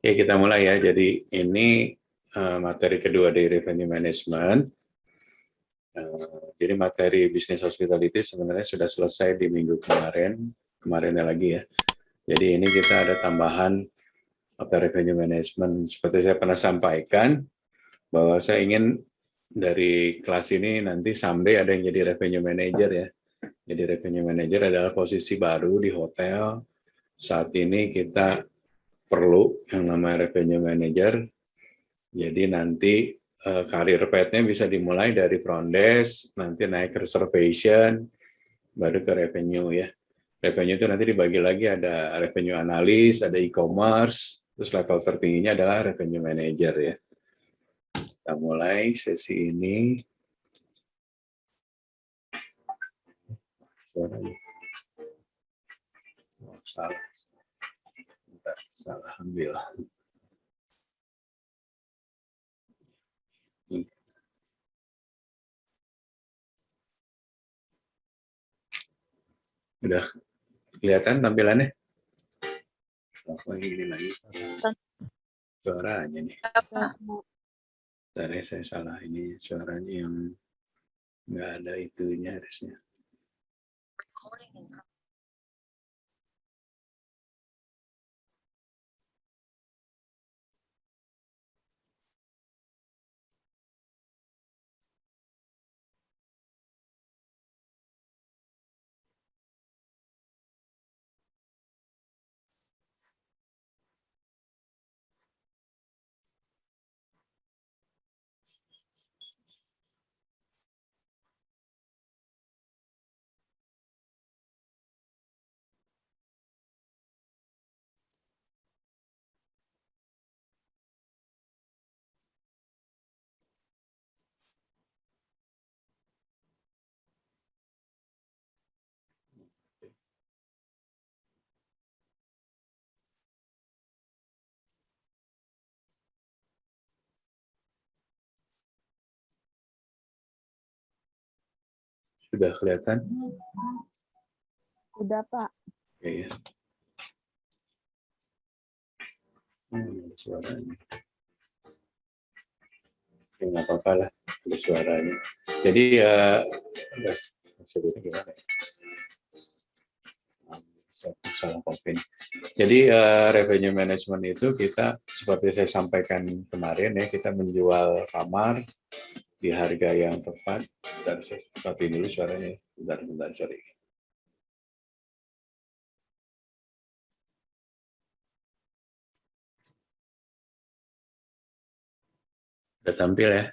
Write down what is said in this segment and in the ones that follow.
Oke, kita mulai ya. Jadi ini materi kedua dari revenue management. Jadi materi bisnis hospitality sebenarnya sudah selesai di minggu kemarinnya lagi ya. Jadi ini kita ada tambahan materi revenue management. Seperti saya pernah sampaikan, bahwa saya ingin dari kelas ini nanti someday ada yang jadi revenue manager ya. Jadi revenue manager adalah posisi baru di hotel. Saat ini kita perlu yang namanya revenue manager. Jadi nanti karir path-nya bisa dimulai dari front desk, nanti naik ke reservation, baru ke revenue ya. Revenue itu nanti dibagi lagi, ada revenue analis, ada e-commerce, terus level tertingginya adalah revenue manager ya. Kita mulai sesi ini. Suaranya. Oh, salah. Bentar, salah ambil. Udah kelihatan tampilannya? Oh, ini lagi suaranya nih. Tadi saya salah, ini suaranya yang nggak ada itunya harusnya. Sudah kelihatan? Udah, Pak. Oke ya. Suaranya. Ya, nggak apa-apa lah, ada suaranya. Jadi sebutnya gimana ya? Salah copy. Jadi revenue management itu kita seperti saya sampaikan kemarin ya, kita menjual kamar di harga yang tepat. Dan saya copy dulu suaranya. Bentar, sorry. Udah tampil ya?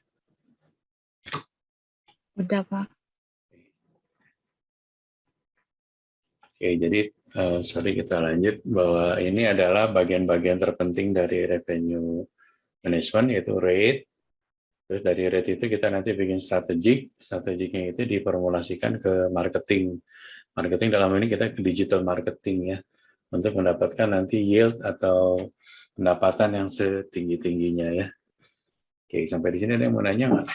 Udah, Pak. Oke, jadi sorry kita lanjut bahwa ini adalah bagian-bagian terpenting dari revenue management, yaitu rate. Terus dari rate itu kita nanti bikin strategiknya itu diformulasikan ke marketing. Marketing dalam ini kita ke digital marketing ya, untuk mendapatkan nanti yield atau pendapatan yang setinggi-tingginya ya. Oke, sampai di sini ada yang mau nanya nggak?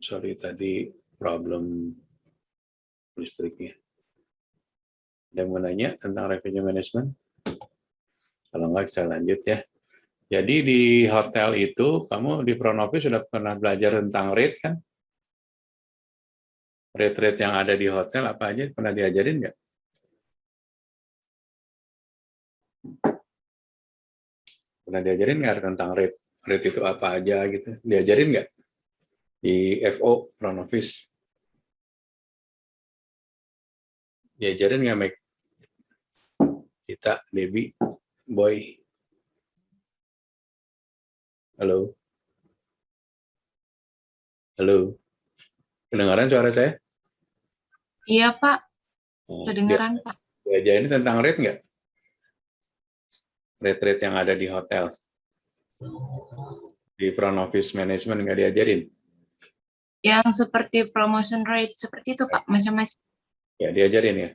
Sorry tadi problem listriknya. Ada yang mau nanya tentang revenue management? Kalau nggak, saya lanjut ya. Jadi di hotel itu, kamu di front office sudah pernah belajar tentang rate kan? Rate-rate yang ada di hotel apa aja pernah diajarin nggak? Pernah diajarin nggak tentang rate? Rate itu apa aja gitu? Diajarin nggak? Di FO, front office. Diajarin nggak, Mike? Kita, Debbie, Boy. Halo? Halo? Kedengaran suara saya? Iya, Pak. Kedengaran, Pak. Diajarin tentang rate nggak? Rate-rate yang ada di hotel. Di front office management nggak diajarin? Yang seperti promotion rate, seperti itu, Pak. Macam-macam. Ya, diajarin ya.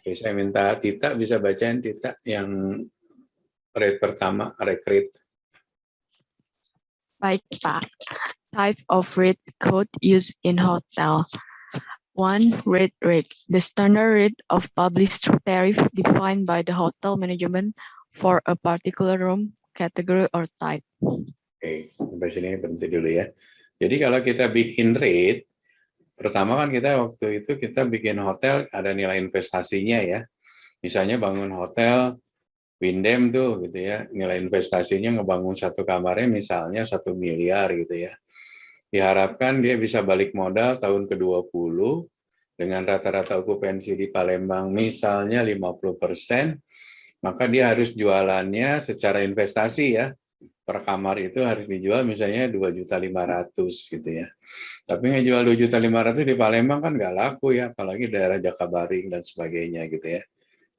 Oke, saya minta Tita bisa bacain, Tita, yang rate pertama, recruit. Baik, Pak. Type of rate code used in hotel. 1. Rate. The standard rate of published tariff defined by the hotel management for a particular room, category, or type. Oke, sampai sini berhenti dulu ya. Jadi kalau kita bikin rate, pertama kan kita waktu itu kita bikin hotel ada nilai investasinya ya. Misalnya bangun hotel Windem tuh gitu ya, nilai investasinya ngebangun satu kamarnya misalnya 1 miliar gitu ya. Diharapkan dia bisa balik modal tahun ke-20 dengan rata-rata okupansi di Palembang misalnya 50%, maka dia harus jualannya secara investasi ya. Per kamar itu harus dijual misalnya 2.500.000 gitu ya. Tapi ngejual 2.500.000 di Palembang kan nggak laku ya, apalagi daerah Jakabaring dan sebagainya gitu ya.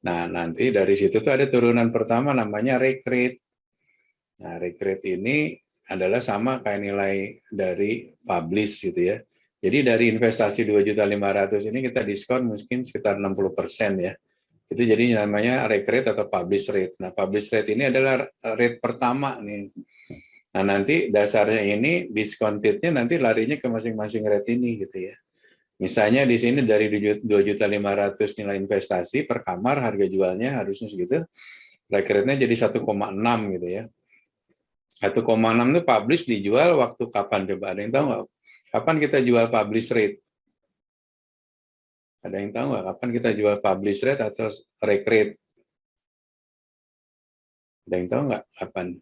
Nah, nanti dari situ tuh ada turunan pertama namanya rate. Nah, rate ini adalah sama kayak nilai dari publish gitu ya. Jadi dari investasi 2.500.000 ini kita diskon mungkin sekitar 60% ya. Itu jadi namanya rate atau publish rate. Nah, publish rate ini adalah rate pertama nih. Nah, nanti dasarnya ini diskontednya nanti larinya ke masing-masing rate ini gitu ya. Misalnya di sini dari 2.500.000 nilai investasi per kamar harga jualnya harusnya segitu, rate-nya jadi 1,6 gitu ya. 1,6 itu publish dijual waktu kapan coba? Ada yang tahu nggak? Kapan kita jual publish rate? Ada yang tahu nggak kapan kita jual publish rate atau rate? Ada yang tahu nggak kapan?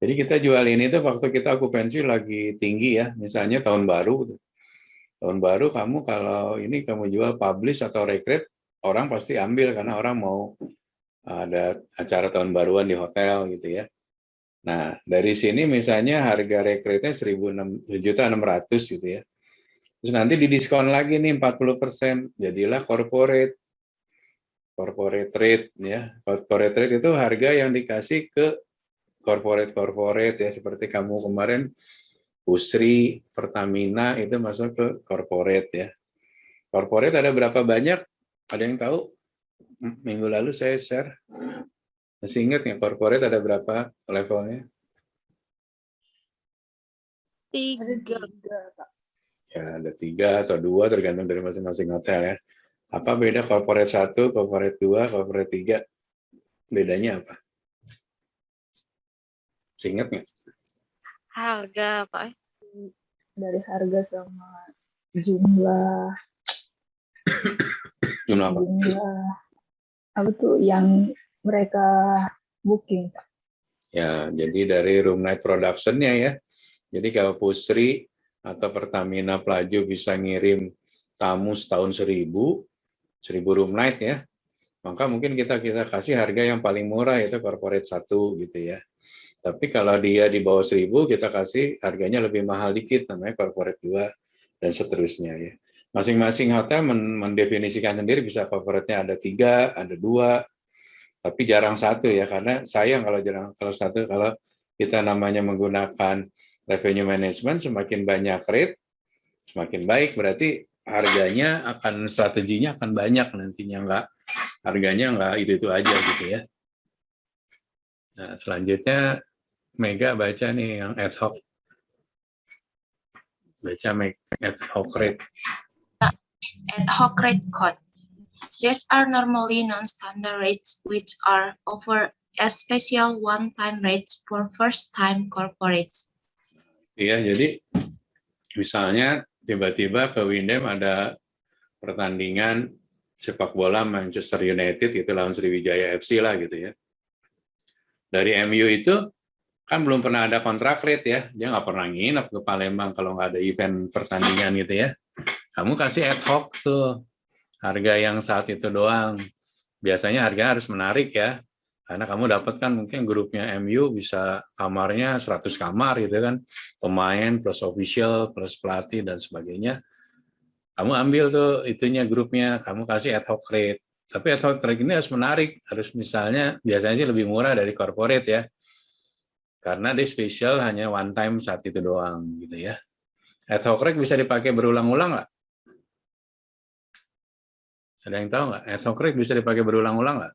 Jadi kita jual ini tuh waktu kita okupansi lagi tinggi ya, misalnya tahun baru. Tahun baru kamu kalau ini kamu jual publish atau rate, orang pasti ambil karena orang mau ada acara tahun baruan di hotel gitu ya. Nah, dari sini misalnya harga rate-nya 1.600.000 gitu ya. Terus nanti didiskon lagi nih 40%, jadilah corporate rate ya. Corporate rate itu harga yang dikasih ke corporate ya, seperti kamu kemarin Pusri, Pertamina itu masuk ke corporate ya. Corporate ada berapa banyak? Ada yang tahu? Minggu lalu saya share. Masih ingat nggak corporate ada berapa levelnya? 3. Ya, ada 3 atau 2 tergantung dari masing-masing hotel ya. Apa beda corporate 1, corporate 2, corporate 3? Bedanya apa? Ingat nggak? Harga, Pak. Dari harga sama jumlah Jumlah apa? apa tuh yang mereka booking. Ya, jadi dari room night production-nya ya. Jadi kalau Pusri atau Pertamina Pelaju bisa ngirim tamu setahun 1.000 room night ya, maka mungkin kita kasih harga yang paling murah yaitu corporate 1 gitu ya. Tapi kalau dia di bawah 1.000 kita kasih harganya lebih mahal dikit namanya corporate 2 dan seterusnya ya. Masing-masing hotel mendefinisikan sendiri bisa corporate-nya ada 3, ada 2, tapi jarang 1 ya karena sayang kalau 1 kalau kita namanya menggunakan revenue management semakin banyak rate semakin baik berarti strateginya akan banyak nantinya harganya nggak itu aja gitu ya. Nah, selanjutnya Mega baca nih yang ad hoc. Baca ad hoc rate. Ad hoc rate code. These are normally non-standard rates which are offered as special one-time rates for first-time corporates. Iya, jadi misalnya tiba-tiba ke Windem ada pertandingan sepak bola Manchester United itu lawan Sriwijaya FC lah gitu ya. Dari MU itu kan belum pernah ada kontrak rate ya, dia nggak pernah nginep ke Palembang kalau nggak ada event pertandingan gitu ya. Kamu kasih ad hoc tuh, harga yang saat itu doang. Biasanya harga harus menarik ya, karena kamu dapat kan mungkin grupnya MU bisa kamarnya 100 kamar gitu kan, pemain plus official plus pelatih dan sebagainya. Kamu ambil tuh itunya grupnya, kamu kasih ad hoc rate. Tapi ad hoc rate ini harus menarik, harus misalnya biasanya sih lebih murah dari corporate ya. Karena dia spesial hanya one time saat itu doang gitu ya. Ad hoc rate bisa dipakai berulang-ulang nggak? Ada yang tahu nggak? Ad hoc rate bisa dipakai berulang-ulang nggak?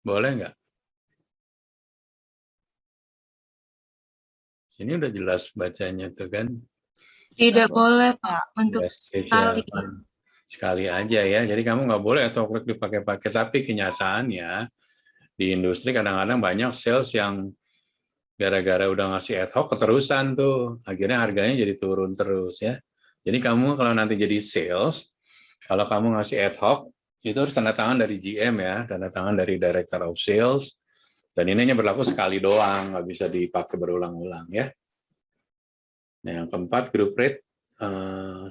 Boleh nggak? Sini udah jelas bacanya tuh kan. Tidak boleh, Pak, untuk Spesial. sekali. Sekali aja ya. Jadi kamu nggak boleh ad hoc rate dipakai-pakai. Tapi kenyataannya di industri kadang-kadang banyak sales yang gara-gara udah ngasih ad hoc keterusan tuh. Akhirnya harganya jadi turun terus ya. Jadi kamu kalau nanti jadi sales, kalau kamu ngasih ad hoc, itu harus tanda tangan dari GM ya, tanda tangan dari Director of Sales. Dan ini hanya berlaku sekali doang, nggak bisa dipakai berulang-ulang ya. Nah, yang keempat, group rate,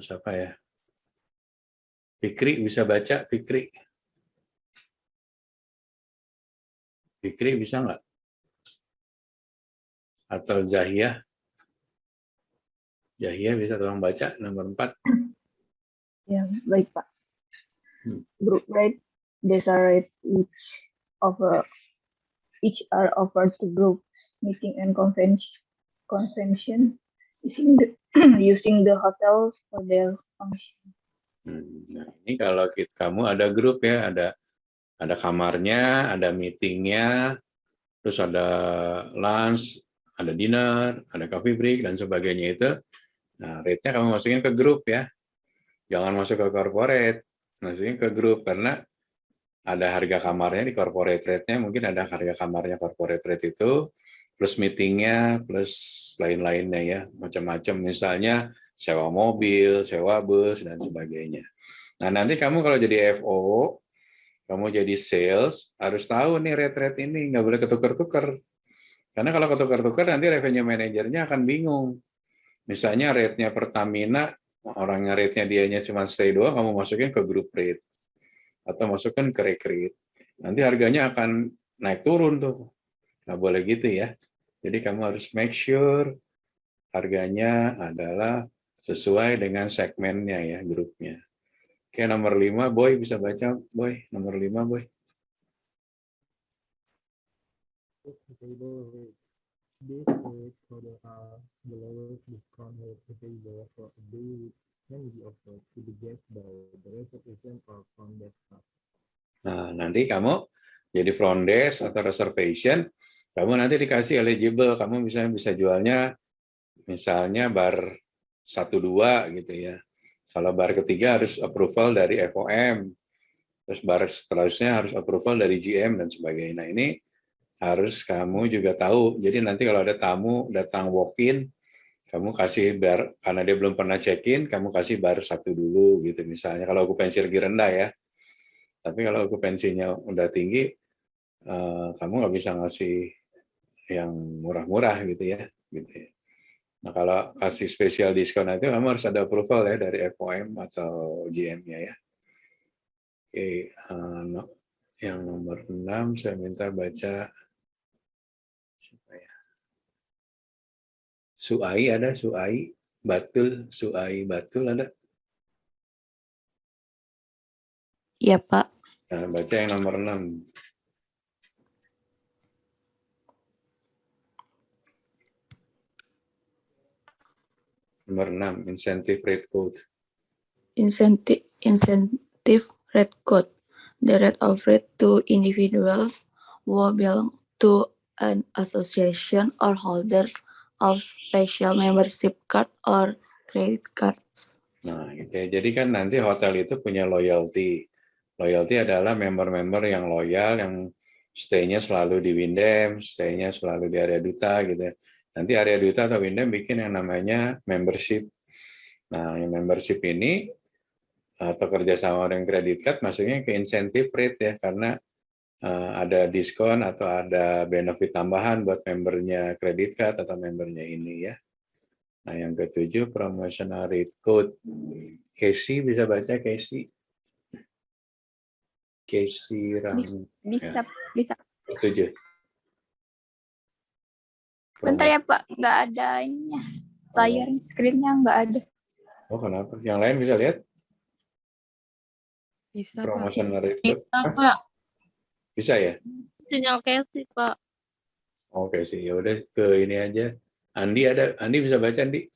siapa ya? Fikri bisa baca, Fikri. Fikri bisa nggak? Atau Zahia? Zahia bisa tolong baca nomor 4. Ya, baik Pak. Hmm. Group rate, desa rate each are offered to group meeting and convention using the hotel for their function. Nah, ini kalau kamu ada grup ya, ada kamarnya, ada meetingnya, terus ada lunch, ada dinner, ada coffee break dan sebagainya itu. Nah, rate-nya kamu masukin ke grup ya. Jangan masuk ke corporate, masukin ke grup karena ada harga kamarnya di corporate rate-nya, mungkin ada harga kamarnya corporate rate itu, plus meetingnya, plus lain-lainnya ya, macam-macam. Misalnya sewa mobil, sewa bus, dan sebagainya. Nah, nanti kamu kalau jadi FO, kamu jadi sales, harus tahu nih rate-rate ini, nggak boleh ketukar-tukar. Karena kalau ketukar-tukar, nanti revenue manajernya akan bingung. Misalnya rate-nya Pertamina, orangnya rate-nya dianya cuma stay doang, kamu masukin ke group rate. Atau masukkan ke recruit. Nanti harganya akan naik turun tuh. Nggak boleh gitu ya. Jadi kamu harus make sure harganya adalah sesuai dengan segmennya ya, grupnya. Oke, nomor 5, Boy bisa baca, Boy. Nomor 5, Boy. This rate for the lowest discount rate available for a day can be offered to the guest by the reservation or front desk staff. Nah, nanti kamu jadi front desk atau reservation, kamu nanti dikasih eligible, kamu bisa jualnya misalnya bar 1-2 gitu ya. Kalau bar ketiga harus approval dari FOM, terus bar seterusnya harus approval dari GM dan sebagainya. Nah, ini harus kamu juga tahu. Jadi nanti kalau ada tamu datang walk-in, kamu kasih bar, karena dia belum pernah check-in, kamu kasih bar 1 dulu gitu misalnya. Kalau okupansi lagi rendah ya. Tapi kalau okupansinya udah tinggi, kamu nggak bisa ngasih yang murah-murah gitu ya. Gitu ya. Nah, kalau kasih spesial diskon itu kamu harus ada approval ya dari FOM atau GM-nya ya. Oke, yang nomor 6 saya minta baca Suai ada, Suai, Batul ada. Iya, Pak. Nah, baca yang nomor 6. Nomor 6, incentive rate code. Incentive rate code. The rate of rate to individuals who belong to an association or holders of special membership card or credit cards. Nah, gitu ya. Jadi kan nanti hotel itu punya loyalty. Loyalty adalah member-member yang loyal, yang stay-nya selalu di Windem, stay-nya selalu di area duta gitu ya. Nanti area duta atau Windem bikin yang namanya membership. Nah, yang membership ini atau kerjasama dengan credit card masuknya ke incentive rate ya, karena ada diskon atau ada benefit tambahan buat membernya credit card atau membernya ini ya. Nah, yang ke-7 promotional rate code. Casey bisa baca Casey? Casey Ram. Bisa, Ya. bisa. 7. Bentar ya Pak, nggak ada ininya. Layar screen-nya nggak ada. Oh, kenapa? Yang lain bisa lihat? Bisa, Pak. Promotional rate code. Bisa, Pak. Bisa ya? Sinyal Casey, Pak. Oke sih, ya udah ke ini aja. Andi ada, Andi bisa baca Andi?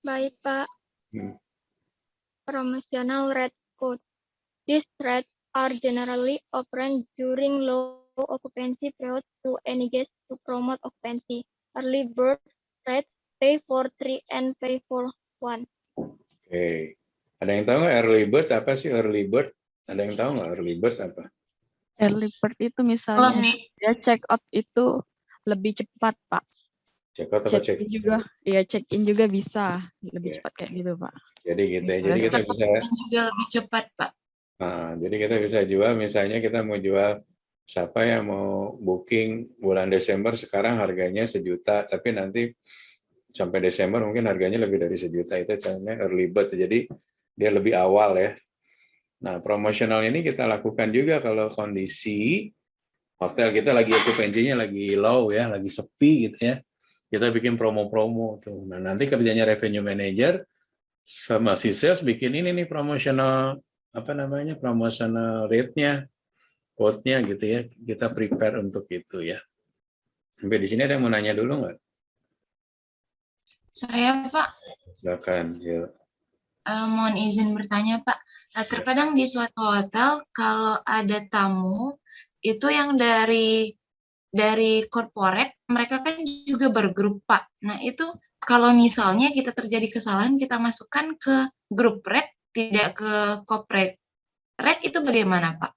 Baik Pak. Promotional rate code. These rates are generally offered during low occupancy periods to any guest to promote occupancy. Early bird rates pay for 3 and pay for 1. Oke. Ada yang tahu nggak early bird apa sih early bird? Ada yang tahu nggak early bird apa? Early bird itu misalnya Lebih dia check out itu lebih cepat, Pak. Check out apa check? Check in juga, ya check in juga bisa lebih Oke. cepat kayak gitu, Pak. Jadi gitu ya. Misalnya Jadi kita bisa juga lebih cepat, Pak. jadi kita bisa jual, misalnya kita mau jual siapa yang mau booking bulan Desember sekarang harganya 1 juta, tapi nanti sampai Desember mungkin harganya lebih dari 1 juta, itu contohnya early bird. Jadi dia lebih awal ya. Nah, promosional ini kita lakukan juga kalau kondisi hotel kita lagi okupansinya lagi low ya, lagi sepi gitu ya. Kita bikin promo-promo tuh. Nah, nanti kerjanya revenue manager sama si sales bikin ini nih promotional promotional rate-nya, quote-nya gitu ya. Kita prepare untuk itu ya. Sampai di sini ada yang mau nanya dulu nggak? Saya, Pak, Silakan. Yuk. mohon izin bertanya, Pak. Terkadang di suatu hotel kalau ada tamu itu yang dari corporate, mereka kan juga bergrup, Pak. Nah, itu kalau misalnya kita terjadi kesalahan, kita masukkan ke grup rate, tidak ke corporate rate, itu bagaimana, Pak?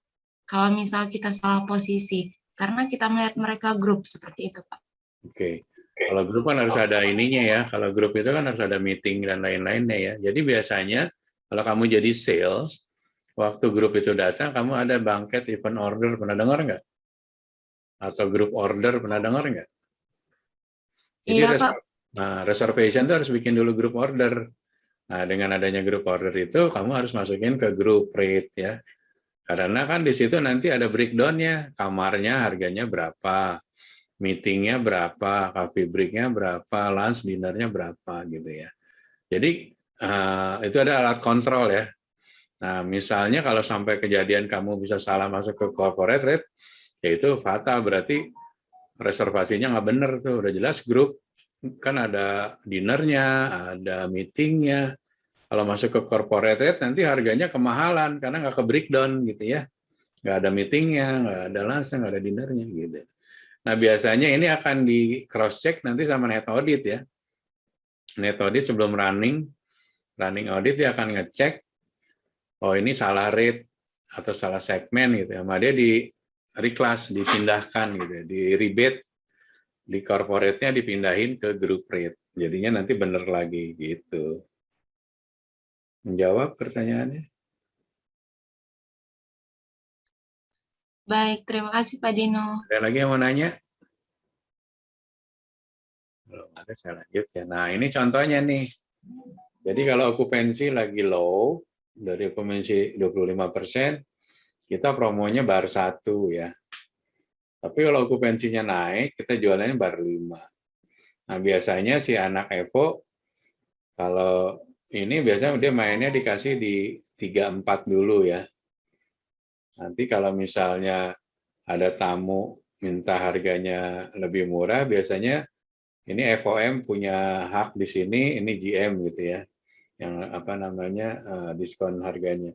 Kalau misal kita salah posisi, karena kita melihat mereka grup seperti itu, Pak. Oke. Kalau grup kan harus ada ininya ya. Kalau grup itu kan harus ada meeting dan lain-lainnya ya. Jadi biasanya kalau kamu jadi sales, waktu grup itu datang, kamu ada banquet event order, pernah dengar nggak? Atau group order, pernah dengar nggak? Jadi Iya, Pak. Reservation itu harus bikin dulu group order. Nah, dengan adanya group order itu, kamu harus masukin ke group rate ya. Karena kan di situ nanti ada breakdown-nya, kamarnya harganya berapa, meetingnya berapa, coffee break-nya berapa, lunch, dinner-nya berapa gitu ya. Jadi itu ada alat kontrol ya. Nah, misalnya kalau sampai kejadian kamu bisa salah masuk ke corporate rate, ya itu fatal, berarti reservasinya nggak bener tuh, udah jelas grup kan ada dinnernya, ada meetingnya. Kalau masuk ke corporate rate nanti harganya kemahalan karena nggak ke breakdown gitu ya, nggak ada meetingnya, nggak ada lunch, nggak ada dinnernya gitu. Nah biasanya ini akan di cross check nanti sama net audit ya. Net audit sebelum running audit dia akan ngecek, oh ini salah rate atau salah segmen gitu ya, dia di reclass, dipindahkan gitu ya, di rebate, di corporate-nya dipindahin ke group rate. Jadinya nanti bener lagi gitu. Menjawab pertanyaannya? Baik, terima kasih Pak Dino. Ada lagi yang mau nanya? Belum ada, saya lanjut ya. Nah ini contohnya nih. Jadi kalau okupansi lagi low, dari okupansi 25%, kita promonya bar 1 ya. Tapi kalau okupansinya naik, kita jualannya bar 5. Nah biasanya si anak Evo, kalau ini biasanya dia mainnya dikasih di 3-4 dulu ya. Nanti kalau misalnya ada tamu minta harganya lebih murah, biasanya ini FOM punya hak di sini, ini GM gitu ya, yang diskon harganya.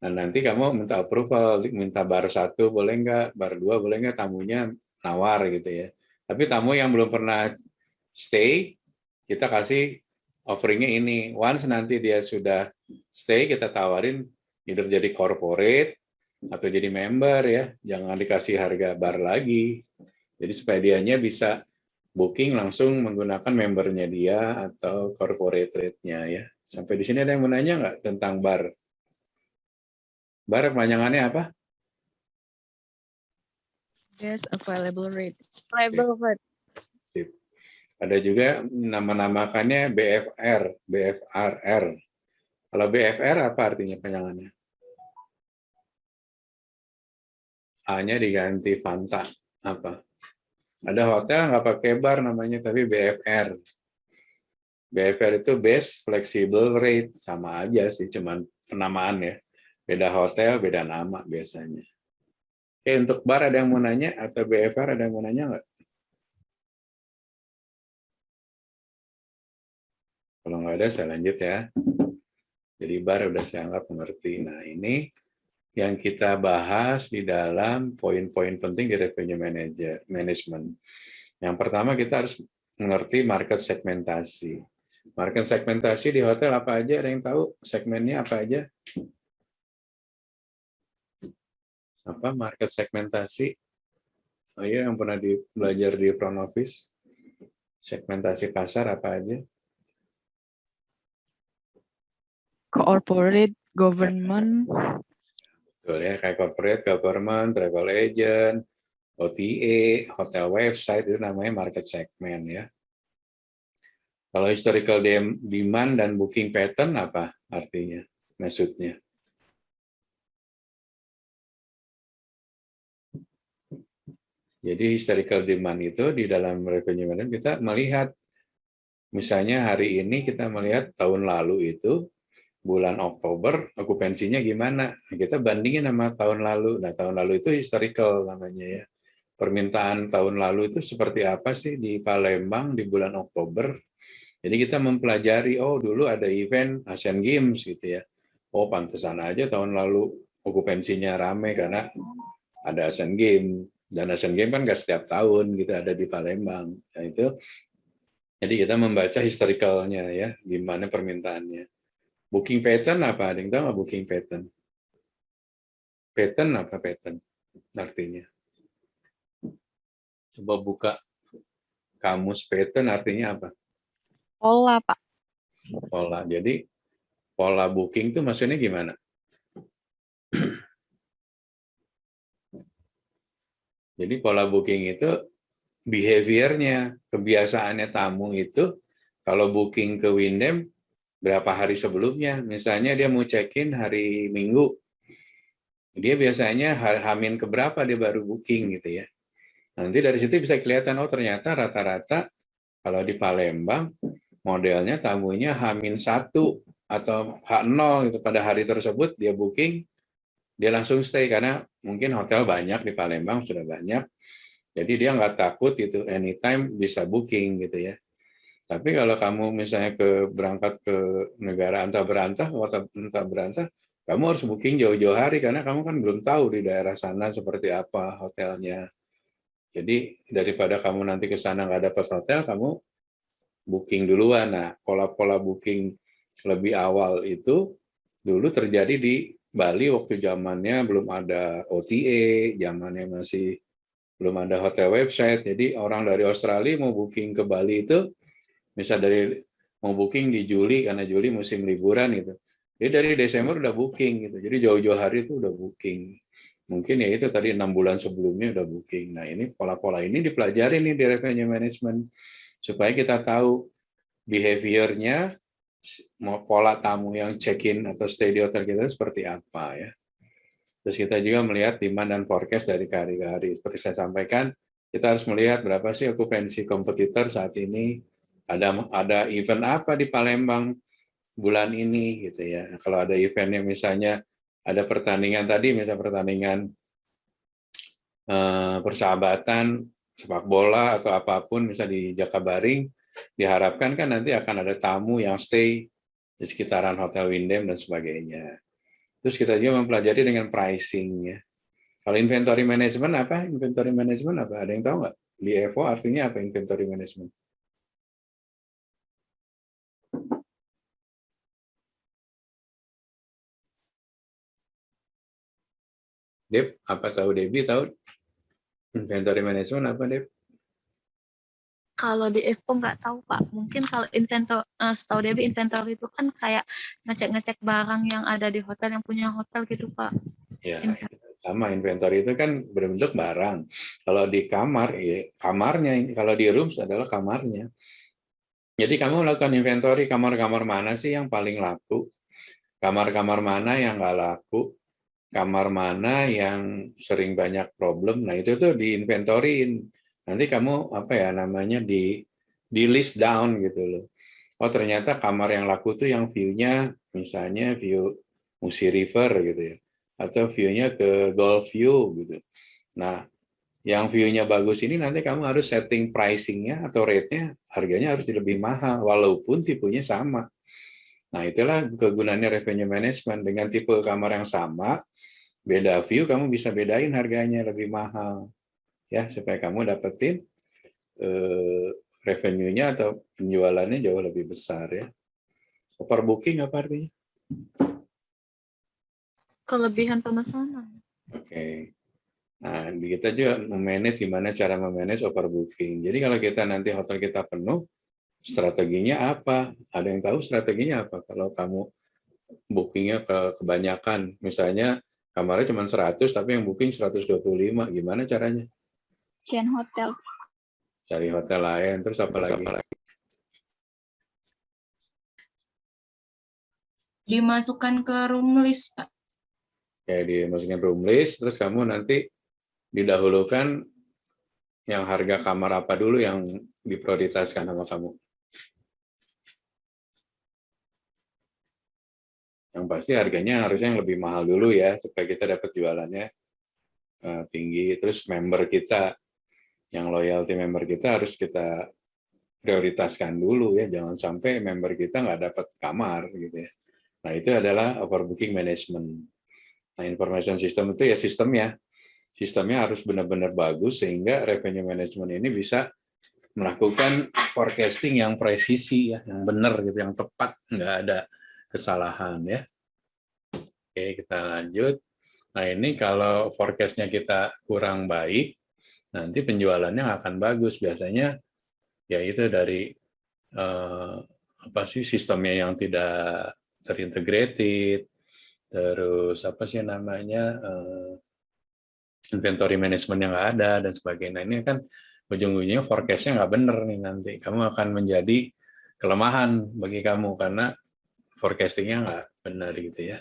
Nah nanti kamu minta approval, minta bar 1 boleh nggak, bar 2 boleh nggak, tamunya nawar gitu ya. Tapi tamu yang belum pernah stay, kita kasih offeringnya ini. Once nanti dia sudah stay, kita tawarin either jadi corporate atau jadi member ya, jangan dikasih harga bar lagi. Jadi supaya dianya bisa booking langsung menggunakan membernya dia atau corporate rate-nya ya. Sampai di sini ada yang mau nanya nggak tentang bar? Bar kepanjangannya apa? Best available rate. Label rate. Sip. Ada juga nama-namakannya BFR, BFRR. Kalau BFR apa artinya panjangannya? A-nya diganti Fanta. Apa? Ada hotel nggak pakai bar namanya, tapi BFR. BFR itu Best Flexible Rate. Sama aja sih, cuman penamaan ya. Beda hotel, beda nama biasanya. Oke, untuk bar ada yang mau nanya? Atau BFR ada yang mau nanya nggak? Kalau nggak ada, saya lanjut ya. Jadi bar udah saya anggap mengerti. Nah, ini yang kita bahas di dalam poin-poin penting di revenue management. Yang pertama kita harus mengerti market segmentasi. Market segmentasi di hotel apa aja? Ada yang tahu segmennya apa aja? Apa market segmentasi? Oh iya, yang pernah belajar di front office. Segmentasi pasar apa aja? Corporate, government, Betul ya, kayak corporate, government, travel agent, OTA, hotel website, itu namanya market segment ya. Kalau historical demand dan booking pattern apa artinya? Maksudnya? Jadi historical demand itu di dalam revenue management kita melihat, misalnya hari ini kita melihat tahun lalu itu bulan Oktober okupansinya gimana, kita bandingin sama tahun lalu. Nah, tahun lalu itu historical namanya ya. Permintaan tahun lalu itu seperti apa sih di Palembang di bulan Oktober. Jadi kita mempelajari, oh dulu ada event Asian Games gitu ya. Oh pantesan aja tahun lalu okupansinya rame karena ada Asian Games. Dan Asian Games kan nggak setiap tahun gitu ada di Palembang. Nah, itu jadi kita membaca historicalnya ya, gimana permintaannya. Booking pattern apa? Ada yang tahu nggak booking pattern? Pattern apa pattern artinya? Coba buka kamus pattern artinya apa? pola, Pak. Pola. Jadi pola booking itu maksudnya gimana? Jadi pola booking itu behaviornya, kebiasaannya tamu itu kalau booking ke Windem berapa hari sebelumnya. Misalnya dia mau check-in hari Minggu, dia biasanya Hamin keberapa dia baru booking gitu ya. Nanti dari situ bisa kelihatan, oh ternyata rata-rata kalau di Palembang modelnya tamunya H-1 atau H0 gitu pada hari tersebut dia booking, dia langsung stay karena mungkin hotel banyak di Palembang sudah banyak. Jadi dia nggak takut itu anytime bisa booking gitu ya. Tapi kalau kamu misalnya berangkat ke negara antah berantah, kota antah berantah, kamu harus booking jauh-jauh hari karena kamu kan belum tahu di daerah sana seperti apa hotelnya. Jadi daripada kamu nanti ke sana nggak dapat hotel, kamu booking duluan. Nah, pola-pola booking lebih awal itu dulu terjadi di Bali waktu zamannya belum ada OTA, zamannya masih belum ada hotel website. Jadi orang dari Australia mau booking ke Bali itu, misal dari mau booking di Juli karena Juli musim liburan gitu. Jadi dari Desember udah booking gitu. Jadi jauh-jauh hari itu udah booking. Mungkin ya itu tadi 6 bulan sebelumnya udah booking. Nah ini pola-pola ini dipelajari nih di revenue management supaya kita tahu behaviornya, pola tamu yang check-in atau stay di hotel kita seperti apa ya. Terus kita juga melihat demand dan forecast dari hari ke hari. Seperti saya sampaikan, kita harus melihat berapa sih okupansi kompetitor saat ini. Ada event apa di Palembang bulan ini gitu ya. Kalau ada eventnya misalnya ada pertandingan tadi, misalnya pertandingan persahabatan sepak bola atau apapun, misalnya di Jakabaring, diharapkan kan nanti akan ada tamu yang stay di sekitaran Hotel Windem dan sebagainya. Terus kita juga mempelajari dengan pricing ya. Kalau inventory management apa? Inventory management apa? Ada yang tahu nggak? Di EVO artinya apa inventory management? Dep, apa tahu Debbie tahu? Inventory management apa, Dep? Kalau di EVO nggak tahu Pak. Mungkin kalau inventor, setahu Debbie inventor itu kan kayak ngecek-ngecek barang yang ada di hotel yang punya hotel gitu Pak. Ya, sama inventory itu kan berbentuk barang. Kalau di kamar, ya kamarnya. Kalau di rooms adalah kamarnya. Jadi kamu melakukan inventory kamar-kamar mana sih yang paling laku, kamar-kamar mana yang nggak laku, kamar mana yang sering banyak problem. Nah itu tuh diinventorin. Nanti kamu apa ya namanya di list down gitu loh. Oh ternyata kamar yang laku tuh yang view-nya misalnya view Musi River gitu ya, atau view-nya ke Gulf View gitu. Nah yang view-nya bagus ini nanti kamu harus setting pricing-nya atau rate-nya, harganya harus lebih mahal walaupun tipenya sama. Nah itulah kegunaannya revenue management. Dengan tipe kamar yang sama, beda view, kamu bisa bedain harganya lebih mahal ya supaya kamu dapetin revenue-nya atau penjualannya jauh lebih besar ya. Overbooking apa artinya? Kelebihan pemesanan. Oke. Nah, kita juga memanage gimana cara memanage overbooking. Jadi kalau kita nanti hotel kita penuh, strateginya apa? Ada yang tahu strateginya apa? Kalau kamu bookingnya kebanyakan, misalnya kamarnya cuma 100, tapi yang booking 125, gimana caranya? Chain hotel. Cari hotel lain, terus apa lagi? Dimasukkan ke room list, Pak. Kayak dimasukin room list, terus kamu nanti didahulukan yang harga kamar apa dulu yang diprioritaskan sama kamu. Yang pasti harganya harusnya yang lebih mahal dulu ya, supaya kita dapat jualannya tinggi. Terus member kita, yang loyalty member kita harus kita prioritaskan dulu ya, jangan sampai member kita nggak dapat kamar gitu ya. Nah itu adalah overbooking management. Nah information system itu ya sistemnya harus benar-benar bagus sehingga revenue management ini bisa melakukan forecasting yang presisi ya, yang benar gitu, yang tepat, nggak ada kesalahan ya. Oke, kita lanjut. Nah ini kalau forecastnya kita kurang baik, nanti penjualannya akan bagus. Biasanya ya itu dari sistemnya yang tidak terintegrated, terus inventory management yang nggak ada dan sebagainya. Nah, ini kan ujung-ujungnya forecast-nya nggak benar nih nanti. Kamu akan menjadi kelemahan bagi kamu karena forecasting-nya nggak benar gitu ya.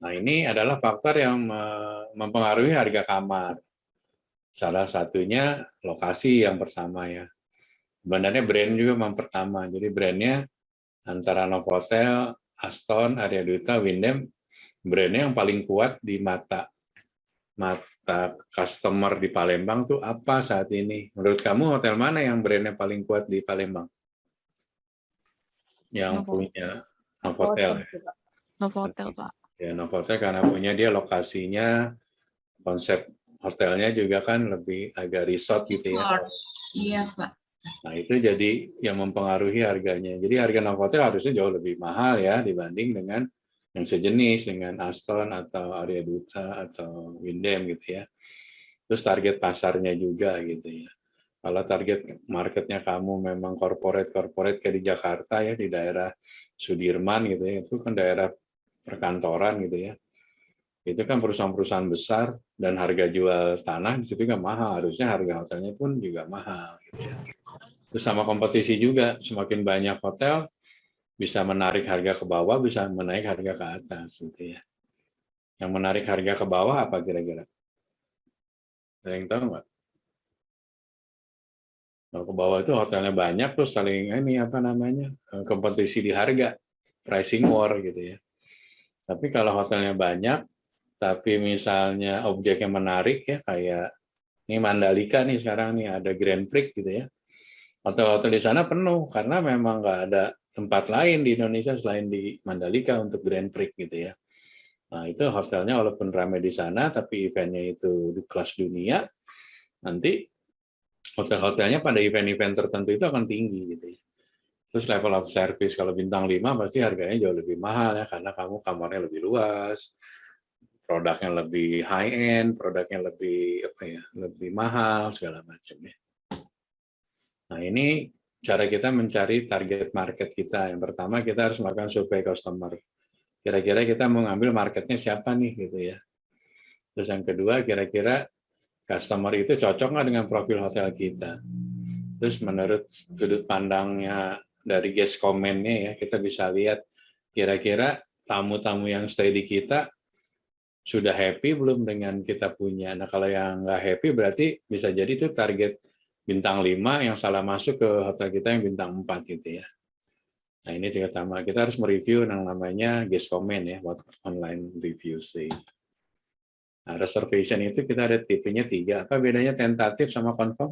Nah ini adalah faktor yang mempengaruhi harga kamar. Salah satunya lokasi yang pertama ya. Sebenarnya brand juga pertama. Jadi brandnya antara Novotel, Aston, Arya Duta, Wyndham, brandnya yang paling kuat di mata customer di Palembang tuh apa saat ini? Menurut kamu hotel mana yang brandnya paling kuat di Palembang? Yang punya Novotel. Novotel, Pak. Ya, Novotel karena punya dia lokasinya, konsep hotelnya juga kan lebih agak resort gitu ya. Iya, Pak. Nah, itu jadi yang mempengaruhi harganya. Jadi harga Novotel harusnya jauh lebih mahal ya dibanding dengan yang sejenis dengan Aston atau Arya Duta atau Wyndham gitu ya. Terus target pasarnya juga gitu ya. Kalau target marketnya kamu memang corporate kayak di Jakarta ya, di daerah Sudirman gitu ya, itu kan daerah perkantoran gitu ya. Itu kan perusahaan-perusahaan besar dan harga jual tanah di situ juga mahal. Harusnya harga hotelnya pun juga mahal gitu ya. Terus sama kompetisi juga, semakin banyak hotel bisa menarik harga ke bawah, bisa menaik harga ke atas gitu ya. Yang menarik harga ke bawah apa kira-kira? Ada yang tahu nggak? Kalau ke bawah itu hotelnya banyak terus saling kompetisi di harga, pricing war gitu ya. Tapi kalau hotelnya banyak, tapi misalnya objeknya menarik ya, kayak ini Mandalika nih sekarang nih ada Grand Prix gitu ya. Hotel-hotel di sana penuh karena memang nggak ada tempat lain di Indonesia selain di Mandalika untuk Grand Prix gitu ya. Nah itu hotelnya walaupun ramai di sana, tapi eventnya itu di kelas dunia, nanti hotel-hotelnya pada event-event tertentu itu akan tinggi gitu ya. Terus level of service kalau bintang 5 pasti harganya jauh lebih mahal ya karena kamu kamarnya lebih luas, produknya lebih high end, produknya lebih mahal segala macam ya. Nah, ini cara kita mencari target market kita. Yang pertama kita harus melakukan survei customer. Kira-kira kita mau ngambil marketnya siapa nih gitu ya. Terus yang kedua kira-kira customer itu cocok nggak dengan profil hotel kita. Terus menurut sudut pandangnya dari guest comment-nya ya, kita bisa lihat kira-kira tamu-tamu yang stay di kita sudah happy belum dengan kita punya. Nah kalau yang nggak happy berarti bisa jadi itu target bintang 5 yang salah masuk ke hotel kita yang bintang 4 gitu ya. Nah ini juga sama, kita harus mereview yang namanya guest comment ya, buat online review sih. Nah reservation itu kita ada tipenya 3, apa bedanya tentatif sama confirm?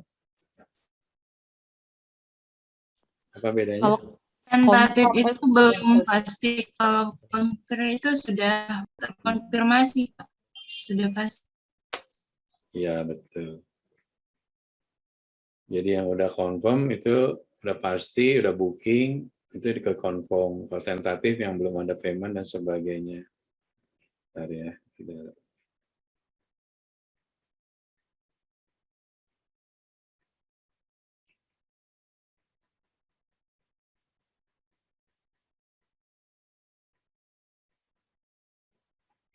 Apa bedanya? Kalau Tentatif confirm itu belum pasti, kalau confirm itu sudah terkonfirmasi, Pak. Sudah pasti. Iya betul. Jadi yang udah confirm itu udah pasti, udah booking, itu ke confirm. Kalau tentatif yang belum ada payment dan sebagainya. Bentar ya.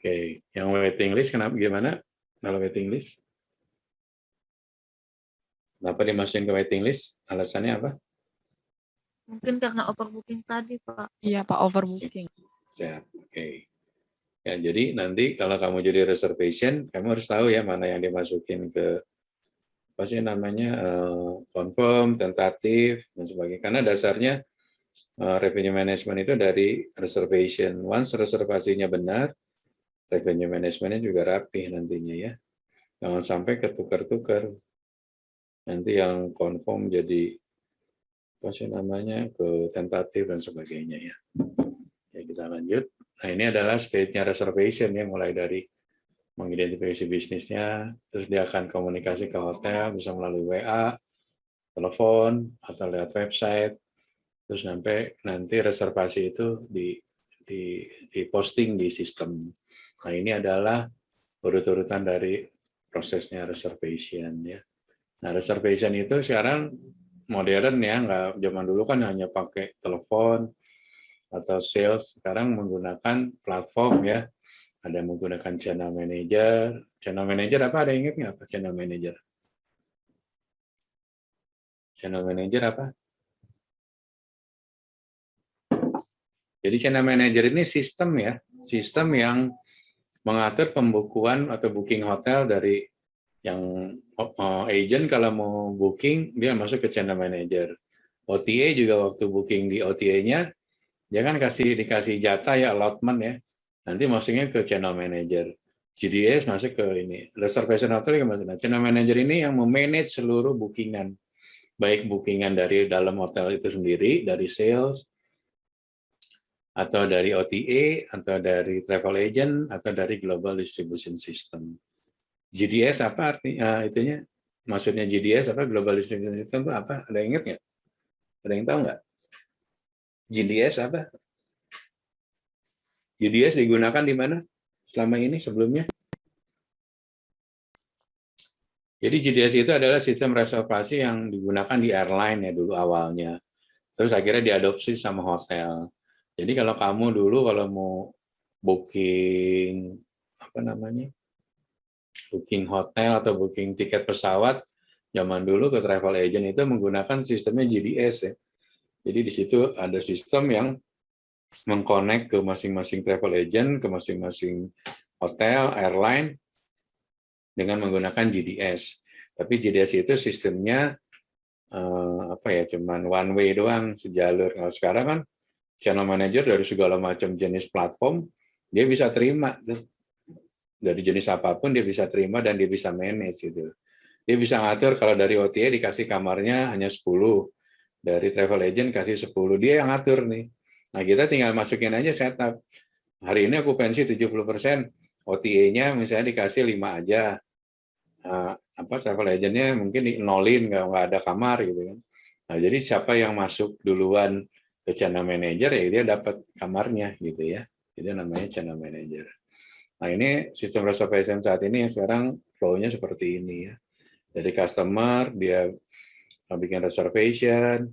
Oke, yang waiting list kenapa gimana? Kalau waiting list? Kenapa dimasukin ke waiting list? Alasannya apa? Mungkin karena overbooking tadi, Pak. Iya, Pak, overbooking. Siap, oke. Ya, jadi nanti kalau kamu jadi reservation, kamu harus tahu ya mana yang dimasukin ke apa sih namanya confirm, tentatif dan sebagainya. Karena dasarnya revenue management itu dari reservation. Once reservasinya benar, revenue managementnya juga rapih nantinya ya. Jangan sampai ketukar-tukar. Nanti yang confirm jadi apa sih namanya ke tentatif dan sebagainya ya. Ya kita lanjut. Nah ini adalah stage-nya reservation ya, mulai dari mengidentifikasi bisnisnya, terus dia akan komunikasi ke hotel, bisa melalui WA, telepon, atau lewat website, terus sampai nanti reservasi itu di posting di sistem. Nah ini adalah urut-urutan dari prosesnya reservation ya. Nah reservation itu sekarang modern ya, nggak zaman dulu kan hanya pakai telepon atau sales, sekarang menggunakan platform ya. Ada yang menggunakan channel manager. Channel manager apa? Ada yang ingat nggak apa channel manager? Channel manager apa? Jadi channel manager ini sistem ya, sistem yang mengatur pembukuan atau booking hotel dari yang agent kalau mau booking dia masuk ke channel manager. OTA juga waktu booking di OTA-nya dia kan dikasih jatah ya, allotment ya. Nanti masuknya ke channel manager. GDS masuk ke ini. Reservation hotel ke mana? Channel manager ini yang memanage seluruh bookingan. Baik bookingan dari dalam hotel itu sendiri, dari sales, atau dari OTA, atau dari travel agent, atau dari global distribution system. GDS apa artinya? Itunya maksudnya GDS apa? Global distribution system itu apa? Ada yang ingat nggak? Ada yang tahu nggak? GDS apa? GDS digunakan di mana selama ini sebelumnya? Jadi GDS itu adalah sistem reservasi yang digunakan di airline ya dulu awalnya. Terus akhirnya diadopsi sama hotel. Jadi kalau kamu dulu kalau mau booking apa namanya? Booking hotel atau booking tiket pesawat zaman dulu ke travel agent itu menggunakan sistemnya GDS ya. Jadi di situ ada sistem yang mengconnect ke masing-masing travel agent, ke masing-masing hotel, airline dengan menggunakan GDS. Tapi GDS itu sistemnya apa ya, cuman one way doang, sejalur. Kalau sekarang kan channel manager dari segala macam jenis platform dia bisa terima tuh. Dari jenis apapun dia bisa terima dan dia bisa manage gitu. Dia bisa ngatur kalau dari OTA dikasih kamarnya hanya 10, dari travel agent kasih 10, dia yang ngatur nih. Nah, kita tinggal masukin aja setup. Hari ini okupansi 70%, OTA-nya misalnya dikasih 5 aja. Apa travel agent-nya mungkin di-nolin, nggak ada kamar gitu kan. Nah, jadi siapa yang masuk duluan ke channel manager ya dia dapat kamarnya gitu ya. Itu namanya channel manager. Nah, ini sistem reservation saat ini yang sekarang flow-nya seperti ini ya. Dari customer dia bikin reservation,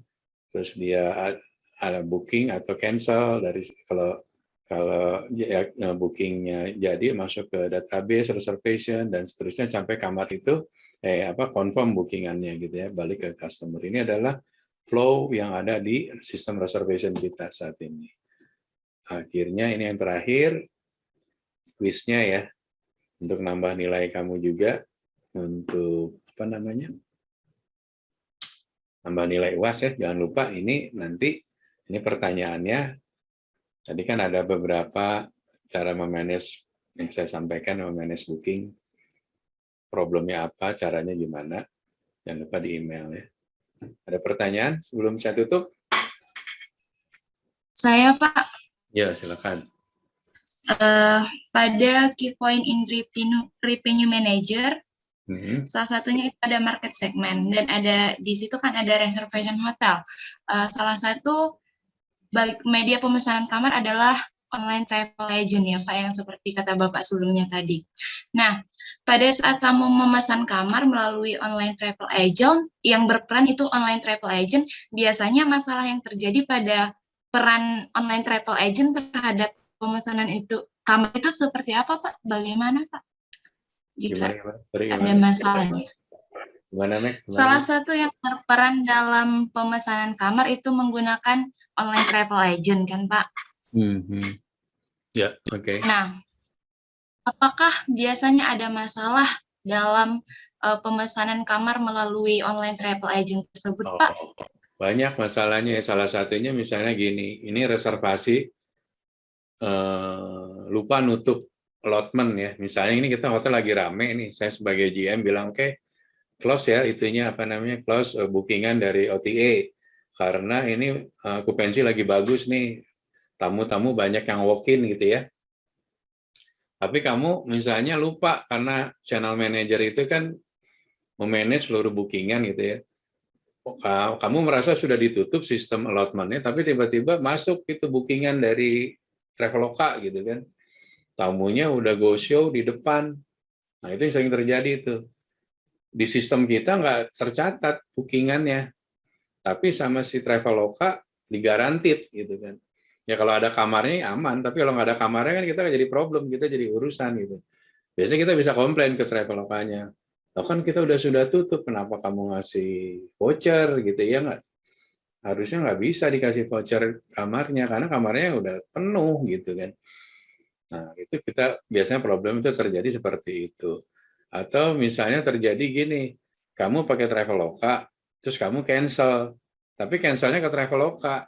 terus dia ada booking atau cancel dari kalau ya, bookingnya jadi masuk ke database reservation dan seterusnya sampai kamar itu confirm bookingannya gitu ya, balik ke customer. Ini adalah flow yang ada di sistem reservation kita saat ini. Akhirnya ini yang terakhir quiznya ya, untuk nambah nilai kamu juga untuk apa namanya? Nambah nilai UAS ya, jangan lupa ini nanti ini pertanyaannya. Tadi kan ada beberapa cara memanage yang saya sampaikan, memanage booking. Problemnya apa, caranya gimana. Jangan lupa di email ya. Ada pertanyaan sebelum saya tutup? Saya, Pak, Ya, silakan. pada key point in revenue manager, Salah satunya itu ada market segment dan ada di situ kan ada reservation hotel. Salah satu media pemesanan kamar adalah online travel agent ya Pak, yang seperti kata Bapak sebelumnya tadi. Nah, pada saat kamu memesan kamar melalui online travel agent, yang berperan itu online travel agent, biasanya masalah yang terjadi pada peran online travel agent terhadap pemesanan itu kamar itu seperti apa Pak? Bagaimana Pak? Jika ada masalahnya. Salah satu yang berperan dalam pemesanan kamar itu menggunakan online travel agent kan Pak? Ya, oke. Nah, apakah biasanya ada masalah dalam pemesanan kamar melalui online travel agent tersebut Pak? Banyak masalahnya. Salah satunya misalnya gini, ini reservasi lupa nutup allotment ya. Misalnya ini kita hotel lagi rame nih, saya sebagai GM bilang oke, close ya itunya close bookingan dari OTA karena ini okupansi lagi bagus nih, tamu-tamu banyak yang walk-in gitu ya. Tapi kamu misalnya lupa karena channel manager itu kan memanage seluruh bookingan gitu ya. Kamu merasa sudah ditutup sistem allotment-nya, tapi tiba-tiba masuk itu bookingan dari Traveloka gitu kan. Tamunya udah go show di depan. Nah itu yang sering terjadi itu. Di sistem kita nggak tercatat bookingannya, tapi sama si Traveloka digarantit gitu kan. Ya kalau ada kamarnya aman, tapi kalau nggak ada kamarnya kan kita jadi problem, kita jadi urusan gitu. Biasanya kita bisa komplain ke Travelokanya. Loh kan kita sudah tutup, kenapa kamu ngasih voucher gitu ya nggak? Harusnya nggak bisa dikasih voucher kamarnya karena kamarnya udah penuh gitu kan. Nah itu kita biasanya problem itu terjadi seperti itu. Atau misalnya terjadi gini, kamu pakai Traveloka, terus kamu cancel, tapi cancelnya ke Traveloka.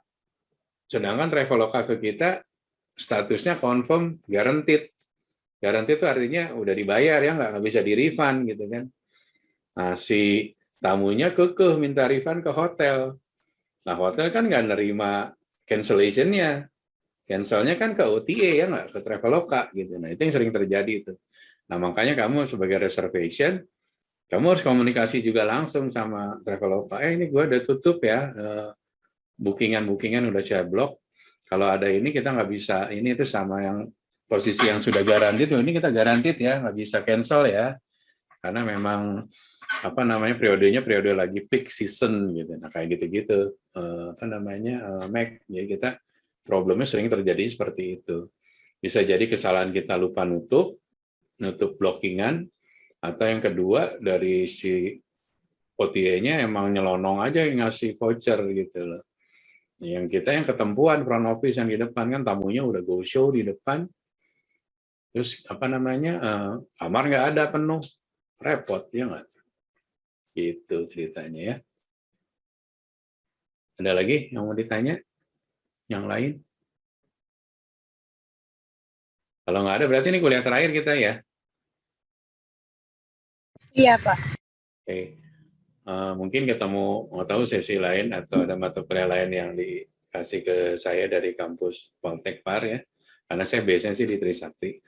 Sedangkan Traveloka ke kita statusnya confirm guaranteed. Guaranteed itu artinya udah dibayar ya, nggak bisa di-refund gitu kan. Nah si tamunya kekeh minta refund ke hotel. Nah hotel kan nggak nerima cancellation-nya. Cancelnya kan ke OTA ya, nggak ke Traveloka gitu. Nah itu yang sering terjadi itu. Nah makanya kamu sebagai reservation, kamu harus komunikasi juga langsung sama Traveloka. Ini gue udah tutup ya, bookingan udah saya blok. Kalau ada ini kita nggak bisa, ini itu sama yang posisi yang sudah garanti tuh, ini kita garanti ya, nggak bisa cancel ya, karena memang periodenya periode lagi peak season gitu. Nah kayak gitu-gitu, Mac. Jadi kita problemnya sering terjadi seperti itu. Bisa jadi kesalahan kita lupa nutup blockingan, atau yang kedua dari si OTA-nya emang nyelonong aja yang ngasih voucher gitu loh. Yang kita yang ketempuan front office yang di depan kan tamunya udah go show di depan, terus kamar nggak ada penuh, repot ya nggak? Gitu ceritanya ya. Ada lagi yang mau ditanya? Yang lain? Kalau nggak ada berarti ini kuliah terakhir kita ya? Iya Pak. Oke. Mungkin ketemu, mau tahu sesi lain atau ada mata kuliah lain yang dikasih ke saya dari kampus Poltek Par ya, karena saya biasanya sih di Trisakti.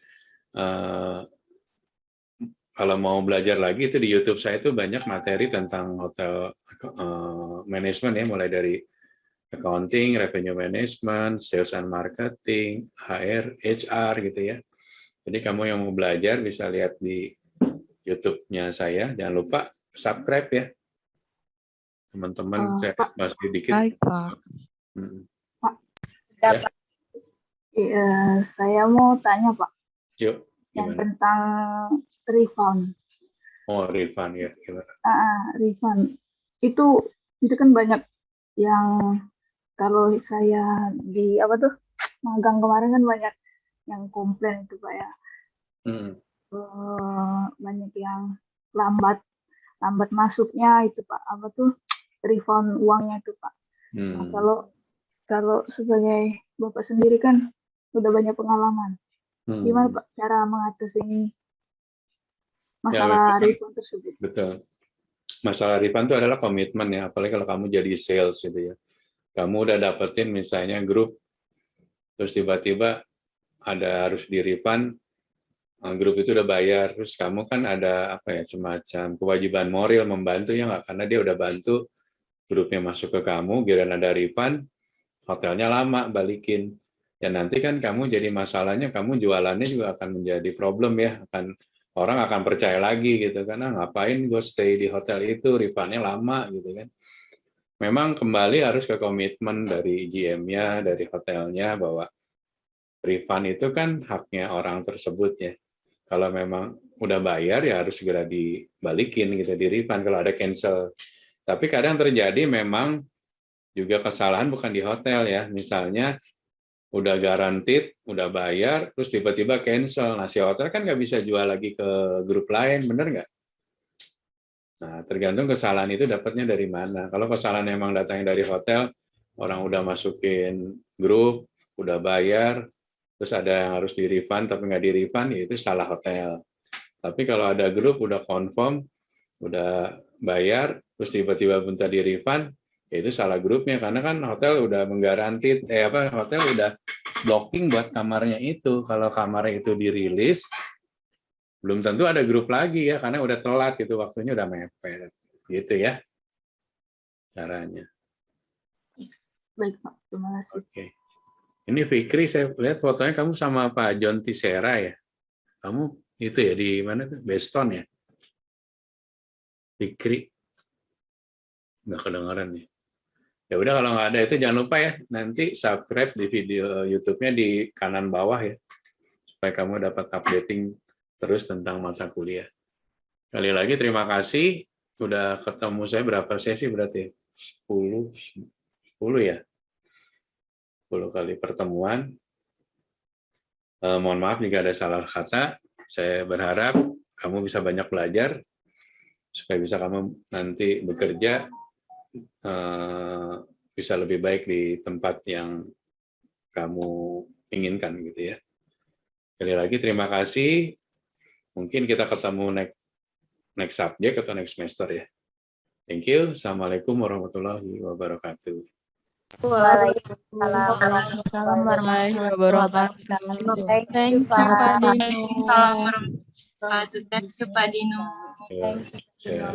Kalau mau belajar lagi itu di YouTube saya itu banyak materi tentang hotel manajemen ya, mulai dari accounting, revenue management, sales and marketing, HR gitu ya. Jadi kamu yang mau belajar bisa lihat di YouTube-nya saya. Jangan lupa subscribe ya. Teman-teman, saya masih sedikit. Baik, Pak. Pak, Ya. Saya mau tanya Pak, Yuk, yang gimana? tentang refund. Oh, refund ya, gimana? Refund itu kan banyak yang, kalau saya di magang kemarin kan banyak yang komplain itu Pak ya. Banyak yang lambat masuknya itu Pak, refund uangnya itu Pak. Nah, kalau sebagai Bapak sendiri kan udah banyak pengalaman, gimana Pak cara mengatasi masalah refund tersebut? Betul. Masalah refund itu adalah komitmen ya, apalagi kalau kamu jadi sales gitu ya. Kamu udah dapetin misalnya grup, terus tiba-tiba ada harus di refund, grup itu udah bayar, terus kamu kan ada apa ya, semacam kewajiban moral membantu ya nggak, karena dia udah bantu grupnya masuk ke kamu, giliran ada refund, hotelnya lama balikin. Ya nanti kan kamu jadi masalahnya, kamu jualannya juga akan menjadi problem ya, orang akan percaya lagi gitu kan, ngapain gue stay di hotel itu, refundnya lama gitu kan. Memang kembali harus ke komitmen dari GM-nya, dari hotelnya, bahwa refund itu kan haknya orang tersebut ya. Kalau memang udah bayar ya harus segera dibalikin gitu, di refund kalau ada cancel. Tapi kadang terjadi memang juga kesalahan bukan di hotel ya, misalnya udah guaranteed, udah bayar, terus tiba-tiba cancel. Nah, si hotel kan nggak bisa jual lagi ke grup lain, bener nggak? Nah, tergantung kesalahan itu dapatnya dari mana. Kalau kesalahan emang datangnya dari hotel, orang udah masukin grup, udah bayar, terus ada yang harus di-refund tapi nggak di-refund, ya itu salah hotel. Tapi kalau ada grup udah confirm, udah bayar, terus tiba-tiba minta di-refund, ya itu salah grupnya, karena kan hotel udah menggaranti, hotel udah blocking buat kamarnya itu. Kalau kamarnya itu dirilis, belum tentu ada grup lagi ya, karena udah telat gitu, waktunya udah mepet. Gitu ya caranya. Baik, Pak. Terima kasih. Oke. Ini Fikri, saya lihat fotonya kamu sama Pak John Tisera ya. Kamu itu ya di mana tuh? Beston ya? Fikri. Nggak kedengeran nih. Ya udah, kalau nggak ada itu jangan lupa ya, nanti subscribe di video YouTube-nya di kanan bawah ya, supaya kamu dapat updating terus tentang mata kuliah. Kali lagi terima kasih, udah ketemu saya berapa sesi berarti? 10 ya? 10 kali pertemuan. Mohon maaf jika ada salah kata, saya berharap kamu bisa banyak belajar, supaya bisa kamu nanti bekerja bisa lebih baik di tempat yang kamu inginkan gitu ya. Sekali lagi terima kasih. Mungkin kita ketemu next subject atau next semester ya. Thank you. Assalamualaikum warahmatullahi wabarakatuh. Waalaikumsalam warahmatullahi wabarakatuh. Thank you, Pak. Waalaikumsalam warahmatullahi wabarakatuh. Thank you, Pak Dino. Ya.